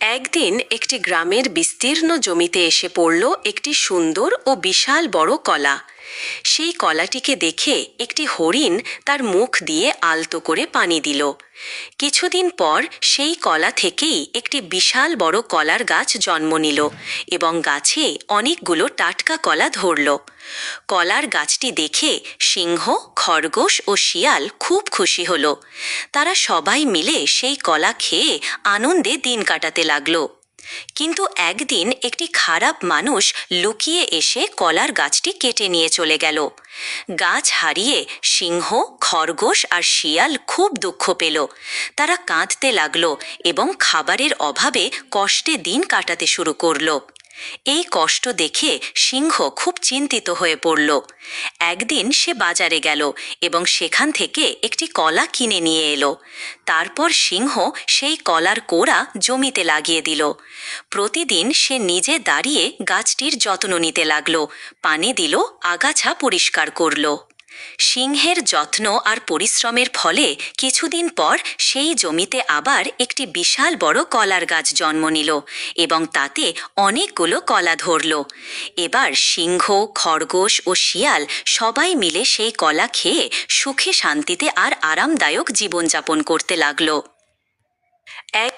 একদিন একটি গ্রামের বিস্তীর্ণ জমিতে এসে পড়ল একটি সুন্দর ও বিশাল বড় কলা। সেই কলাটিকে দেখে একটি হরিণ তার মুখ দিয়ে আলতো করে পানি দিল। কিছুদিন পর সেই কলা থেকেই একটি বিশাল বড় কলার গাছ জন্ম নিল এবং গাছে অনেকগুলো টাটকা কলা ধরল। কলার গাছটি দেখে সিংহ, খরগোশ ও শিয়াল খুব খুশি হল। তারা সবাই মিলে সেই কলা খেয়ে আনন্দে দিন কাটাতে লাগলো। কিন্তু একদিন একটি খারাপ মানুষ লুকিয়ে এসে কলার গাছটি কেটে নিয়ে চলে গেল। গাছ হারিয়ে সিংহ, খরগোশ আর শিয়াল খুব দুঃখ পেল। তারা কাঁদতে লাগলো এবং খাবারের অভাবে কষ্টে দিন কাটাতে শুরু করলো। এই কষ্ট দেখে সিংহ খুব চিন্তিত হয়ে পড়ল। একদিন সে বাজারে গেল এবং সেখান থেকে একটি কলা কিনে নিয়ে এলো। তারপর সিংহ সেই কলার কোড়া জমিতে লাগিয়ে দিল। প্রতিদিন সে নিজে দাঁড়িয়ে গাছটির যত্ন নিতে লাগল, পানি দিল, আগাছা পরিষ্কার করল। সিংহের যত্ন আর পরিশ্রমের ফলে কিছুদিন পর সেই জমিতে আবার একটি বিশাল বড় কলার গাছ জন্ম নিল এবং তাতে অনেকগুলো কলা ধরল। এবার সিংহ, খরগোশ ও শিয়াল সবাই মিলে সেই কলা খেয়ে সুখে শান্তিতে আর আরামদায়ক জীবনযাপন করতে লাগলো। এক